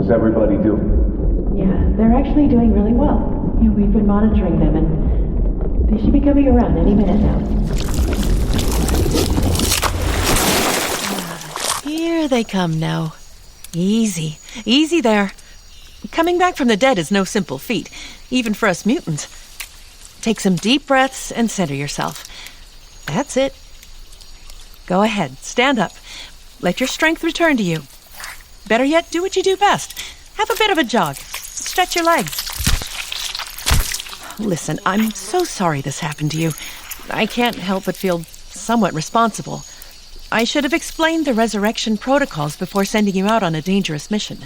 How's everybody doing? Yeah, they're actually doing really well. Yeah, we've been monitoring them, and they should be coming around any minute now. Here they come now. Easy. Easy there. Coming back from the dead is no simple feat, even for us mutants. Take some deep breaths and center yourself. That's it. Go ahead, stand up. Let your strength return to you. Better yet, do what you do best. Have a bit of a jog. Stretch your legs. Listen, I'm so sorry this happened to you. I can't help but feel somewhat responsible. I should have explained the resurrection protocols before sending you out on a dangerous mission.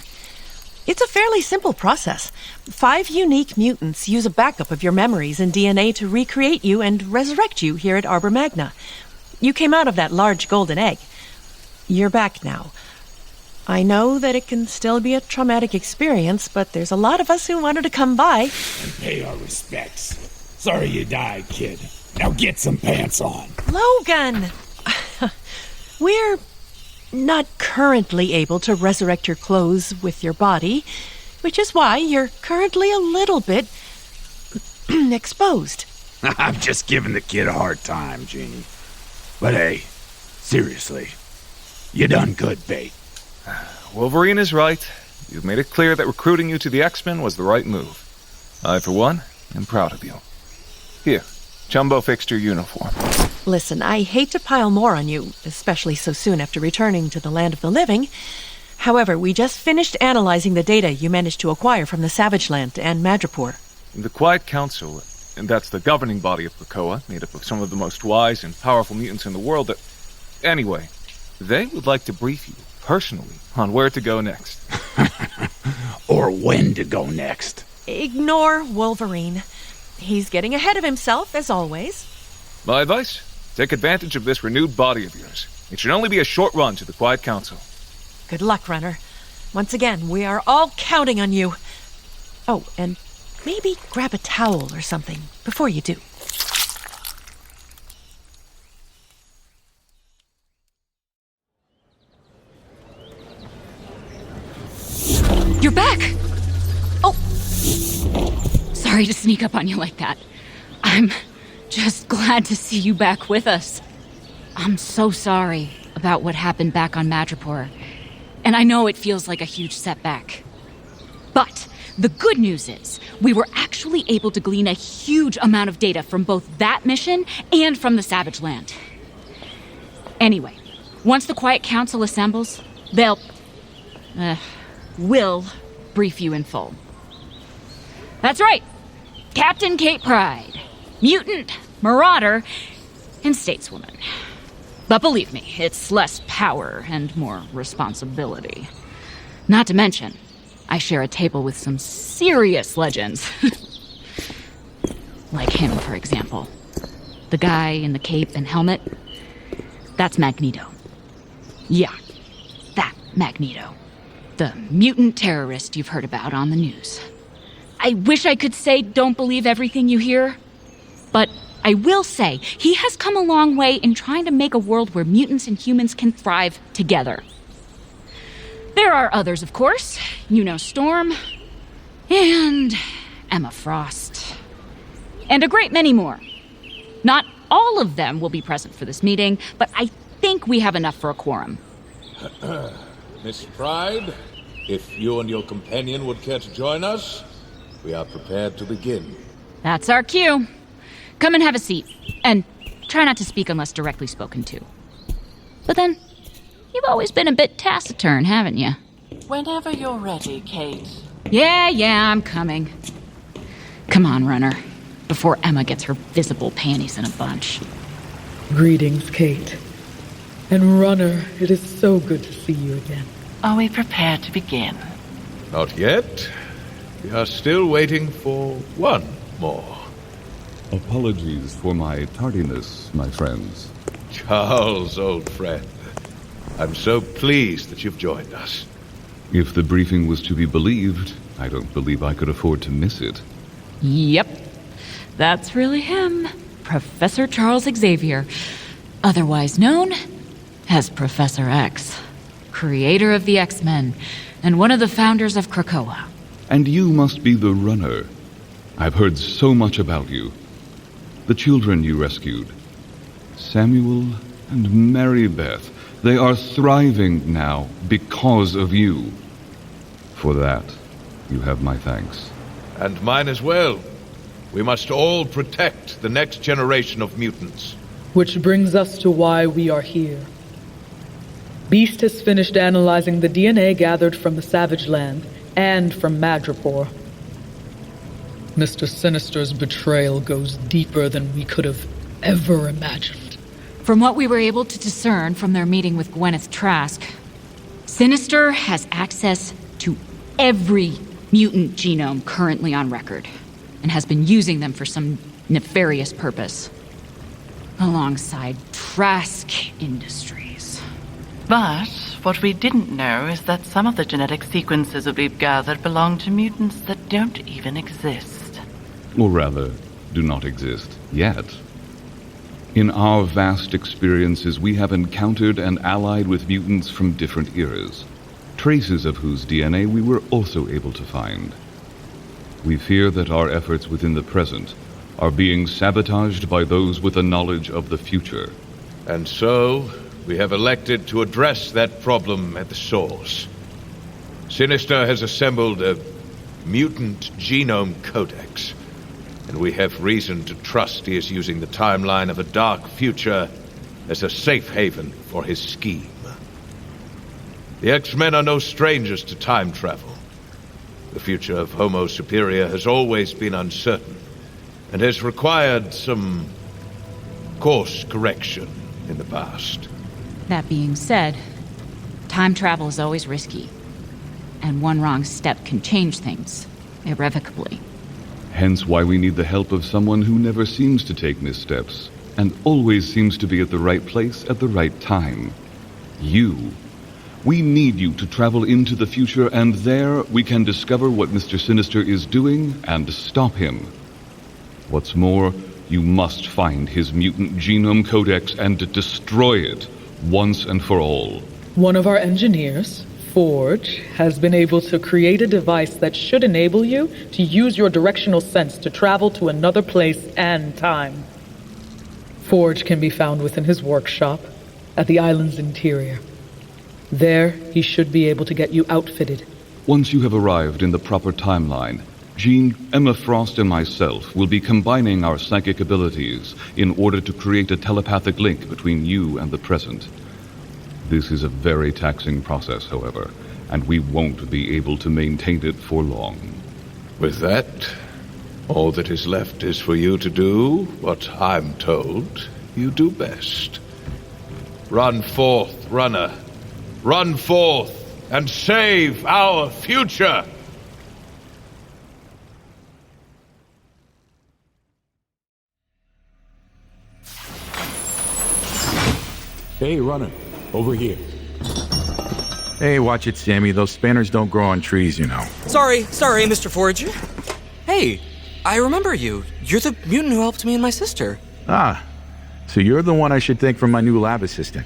It's a fairly simple process. 5 unique mutants use a backup of your memories and DNA to recreate you and resurrect you here at Arbor Magna. You came out of that large golden egg. You're back now. I know that it can still be a traumatic experience, but there's a lot of us who wanted to come by and pay our respects. Sorry you died, kid. Now get some pants on. Logan! We're not currently able to resurrect your clothes with your body, which is why you're currently a little bit exposed. I'm just giving the kid a hard time, Jeannie. But hey, seriously, you done good, Bait. Wolverine is right. You've made it clear that recruiting you to the X-Men was the right move. I, for one, am proud of you. Here, Chumbo fixed your uniform. Listen, I hate to pile more on you, especially so soon after returning to the land of the living. However, we just finished analyzing the data you managed to acquire from the Savage Land and Madripoor. The Quiet Council, and that's the governing body of Krakoa, made up of some of the most wise and powerful mutants in the world. Anyway, they would like to brief you personally on where to go next. Or when to go next. Ignore Wolverine. He's getting ahead of himself, as always. My advice? Take advantage of this renewed body of yours. It should only be a short run to the Quiet Council. Good luck, Runner. Once again, we are all counting on you. Oh, and maybe grab a towel or something before you do. You're back! Oh! Sorry to sneak up on you like that. I'm just glad to see you back with us. I'm so sorry about what happened back on Madripoor, and I know it feels like a huge setback. But the good news is, we were actually able to glean a huge amount of data from both that mission and from the Savage Land. Anyway, once the Quiet Council assembles, will brief you in full. That's right! Captain Kate Pryde, mutant, marauder, and stateswoman. But believe me, it's less power and more responsibility. Not to mention, I share a table with some serious legends. Like him, for example. The guy in the cape and helmet. That's Magneto. Yeah, that Magneto. The mutant terrorist you've heard about on the news. I wish I could say don't believe everything you hear, but I will say he has come a long way in trying to make a world where mutants and humans can thrive together. There are others, of course. You know Storm, and Emma Frost, and a great many more. Not all of them will be present for this meeting, but I think we have enough for a quorum. Miss Pryde, if you and your companion would care to join us, we are prepared to begin. That's our cue. Come and have a seat, and try not to speak unless directly spoken to. But then, you've always been a bit taciturn, haven't you? Whenever you're ready, Kate. Yeah, I'm coming. Come on, Runner, before Emma gets her visible panties in a bunch. Greetings, Kate. And Runner, it is so good to see you again. Are we prepared to begin? Not yet. We are still waiting for one more. Apologies for my tardiness, my friends. Charles, old friend. I'm so pleased that you've joined us. If the briefing was to be believed, I don't believe I could afford to miss it. Yep. That's really him. Professor Charles Xavier. Otherwise known as Professor X. Creator of the X-Men. and one of the founders of Krakoa. And you must be the runner. I've heard so much about you. The children you rescued. Samuel and Mary Beth. They are thriving now because of you. For that, you have my thanks. And mine as well. We must all protect the next generation of mutants. Which brings us to why we are here. Beast has finished analyzing the DNA gathered from the Savage Land and from Madripoor. Mr. Sinister's betrayal goes deeper than we could have ever imagined. From what we were able to discern from their meeting with Gwyneth Trask, Sinister has access to every mutant genome currently on record, and has been using them for some nefarious purpose, alongside Trask Industries. But what we didn't know is that some of the genetic sequences that we've gathered belong to mutants that don't even exist. Or rather, do not exist yet. In our vast experiences, we have encountered and allied with mutants from different eras, traces of whose DNA we were also able to find. We fear that our efforts within the present are being sabotaged by those with a knowledge of the future. And so, we have elected to address that problem at the source. Sinister has assembled a mutant genome codex, and we have reason to trust he is using the timeline of a dark future as a safe haven for his scheme. The X-Men are no strangers to time travel. The future of Homo Superior has always been uncertain, and has required some course correction in the past. That being said, time travel is always risky, and one wrong step can change things irrevocably. Hence why we need the help of someone who never seems to take missteps, and always seems to be at the right place at the right time. You. We need you to travel into the future, and there we can discover what Mr. Sinister is doing and stop him. What's more, you must find his mutant genome codex and destroy it once and for all. One of our engineers, Forge, has been able to create a device that should enable you to use your directional sense to travel to another place and time. Forge can be found within his workshop at the island's interior. There, he should be able to get you outfitted. Once you have arrived in the proper timeline, Jean, Emma Frost, and myself will be combining our psychic abilities in order to create a telepathic link between you and the present. This is a very taxing process, however, and we won't be able to maintain it for long. With that, all that is left is for you to do what I'm told you do best. Run forth, runner. Run forth and save our future! Hey, runner. Over here. Hey, watch it, Sammy. Those spanners don't grow on trees, you know. Sorry, Mr. Forge. Hey, I remember you. You're the mutant who helped me and my sister. Ah, so you're the one I should thank for my new lab assistant.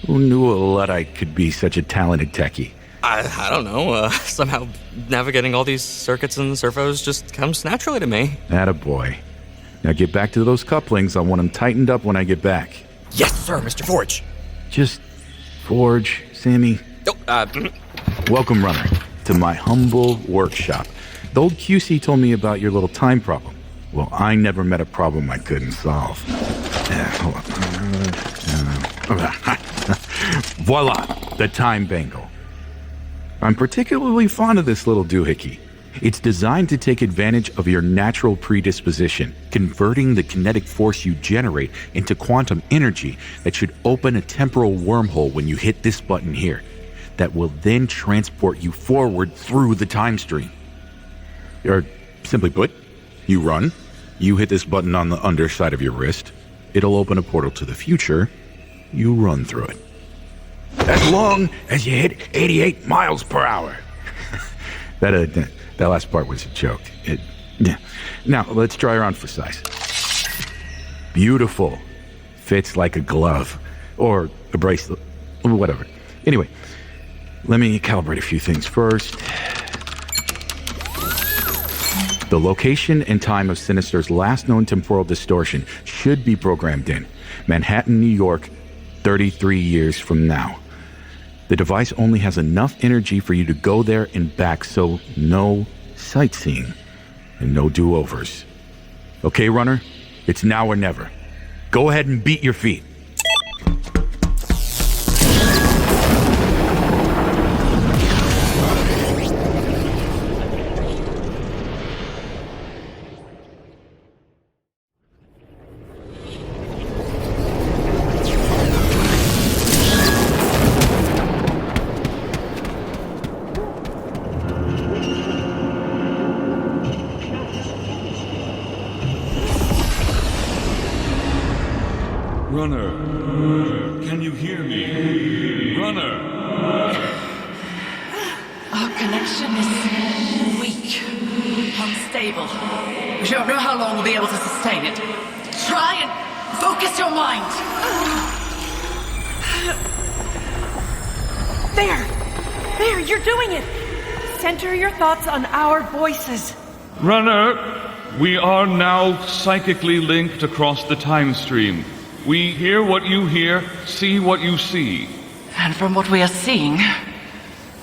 Who knew a Luddite could be such a talented techie? I don't know. Somehow navigating all these circuits and servos just comes naturally to me. Attaboy. Now get back to those couplings. I want them tightened up when I get back. Yes, sir, Mr. Forge. Just Forge, Sammy. Welcome, runner, to my humble workshop. The old QC told me about your little time problem. Well, I never met a problem I couldn't solve. Hold on. Voila, the time bangle. I'm particularly fond of this little doohickey. It's designed to take advantage of your natural predisposition, converting the kinetic force you generate into quantum energy that should open a temporal wormhole when you hit this button here, that will then transport you forward through the time stream. Or, simply put, you run, you hit this button on the underside of your wrist, it'll open a portal to the future, you run through it. As long as you hit 88 miles per hour. That last part was a joke. Now, let's try her on for size. Beautiful. Fits like a glove. Or a bracelet. Whatever. Anyway, Let me calibrate a few things first. The location and time of Sinister's last known temporal distortion should be programmed in. Manhattan, New York, 33 years from now. The device only has enough energy for you to go there and back, so no sightseeing and no do-overs. Okay, runner? It's now or never. Go ahead and beat your feet. Runner, can you hear me? Runner! Our connection is weak, unstable. We don't know how long we'll be able to sustain it. Try and focus your mind. There, you're doing it. Center your thoughts on our voices. Runner, we are now psychically linked across the time stream. We hear what you hear, see what you see. And from what we are seeing,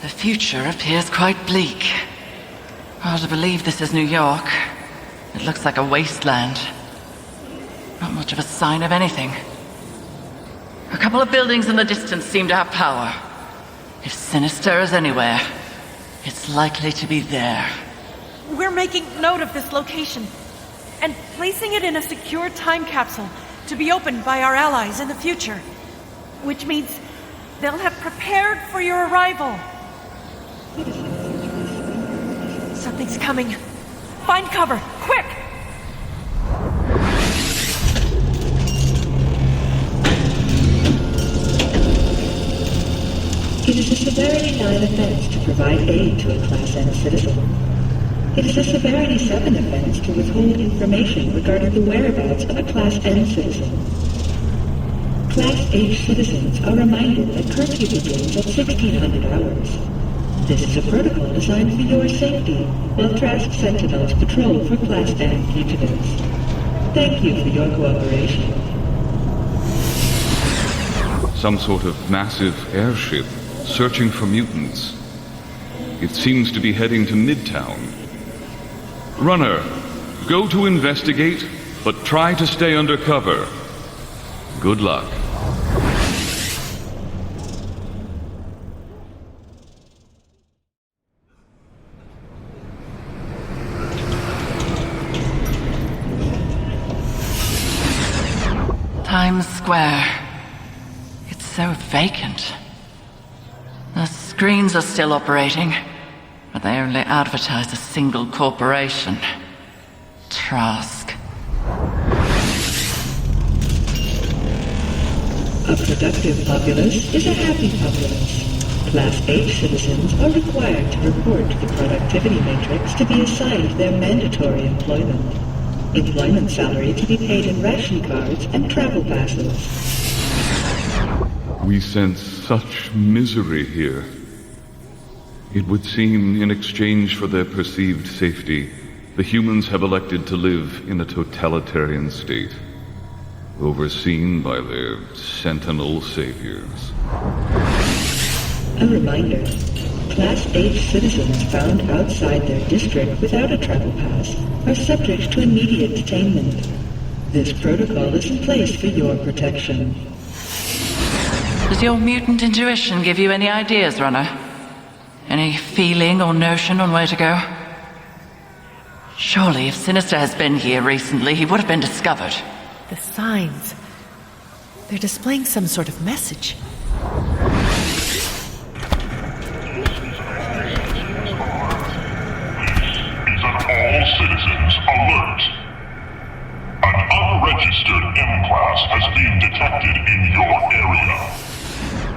the future appears quite bleak. Hard to believe this is New York. It looks like a wasteland. Not much of a sign of anything. A couple of buildings in the distance seem to have power. If Sinister is anywhere, it's likely to be there. We're making note of this location and placing it in a secure time capsule to be opened by our allies in the future. Which means they'll have prepared for your arrival. Something's coming. Find cover, quick! It is a Severity 9 offense to provide aid to a Class N citizen. It is a Severity 7 offense to withhold information regarding the whereabouts of a Class N citizen. Class H citizens are reminded that curfew begins at 1600 hours. This is a protocol designed for your safety, while Trask Sentinels patrol for Class N fugitives. Thank you for your cooperation. Some sort of massive airship searching for mutants. It seems to be heading to Midtown. Runner, go to investigate, but try to stay under cover. Good luck. Times Square. It's so vacant. The screens are still operating, but they only advertise a single corporation. Trask. A productive populace is a happy populace. Class H citizens are required to report to the productivity matrix to be assigned their mandatory employment. Employment salary to be paid in ration cards and travel passes. We sense such misery here. It would seem, in exchange for their perceived safety, the humans have elected to live in a totalitarian state, overseen by their Sentinel saviors. A reminder. Class H citizens found outside their district without a travel pass are subject to immediate detainment. This protocol is in place for your protection. Does your mutant intuition give you any ideas, Runner? Any feeling or notion on where to go? Surely, if Sinister has been here recently, he would have been discovered. The signs. They're displaying some sort of message. All citizens, alert! An unregistered M-Class has been detected in your area.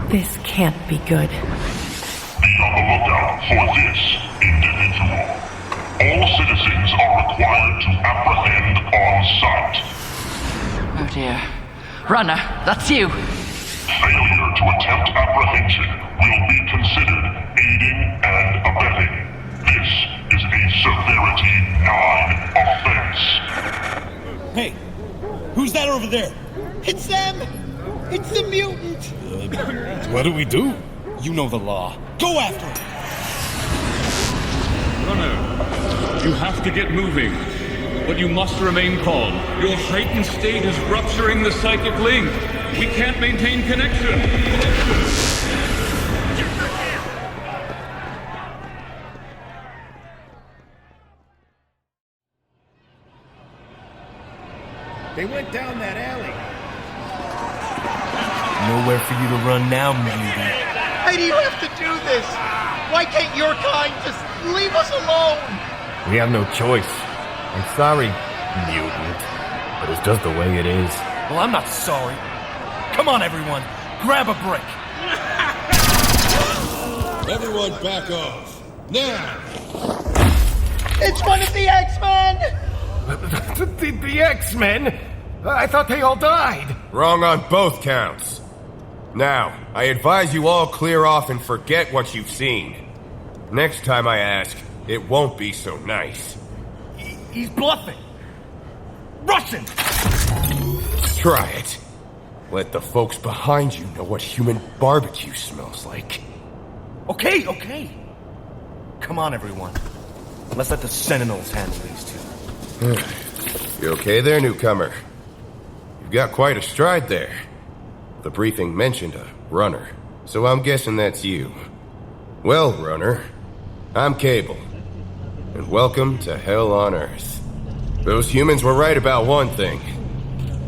This can't be good. Be on the lookout for this individual. All citizens are required to apprehend on sight. Oh dear. Runner, that's you. Failure to attempt apprehension will be considered over there? It's them! It's the mutant! What do we do? You know the law. Go after him! Runner, you have to get moving. But you must remain calm. Your heightened state is rupturing the psychic link. We can't maintain connection. They went down that alley. Nowhere for you to run now, mutant. Why do you have to do this? Why can't your kind just leave us alone? We have no choice. I'm sorry, mutant, but it's just the way it is. Well, I'm not sorry. Come on, everyone. Grab a brick. Everyone back off. Now! It's one of the X-Men! The X-Men? I thought they all died. Wrong on both counts. Now, I advise you all clear off and forget what you've seen. Next time I ask, it won't be so nice. He's bluffing. Russian! Try it. Let the folks behind you know what human barbecue smells like. Okay. Come on, everyone. Let's let the Sentinels handle these two. You okay there, newcomer? You've got quite a stride there. The briefing mentioned a runner, so I'm guessing that's you. Well, runner, I'm Cable, and welcome to Hell on Earth. Those humans were right about one thing.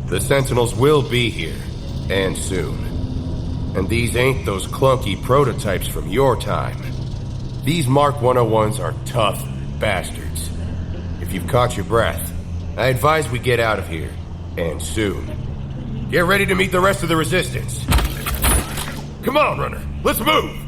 The Sentinels will be here, and soon. And these ain't those clunky prototypes from your time. These Mark 101s are tough bastards. If you've caught your breath, I advise we get out of here, and soon. Get ready to meet the rest of the Resistance. Come on, runner, let's move!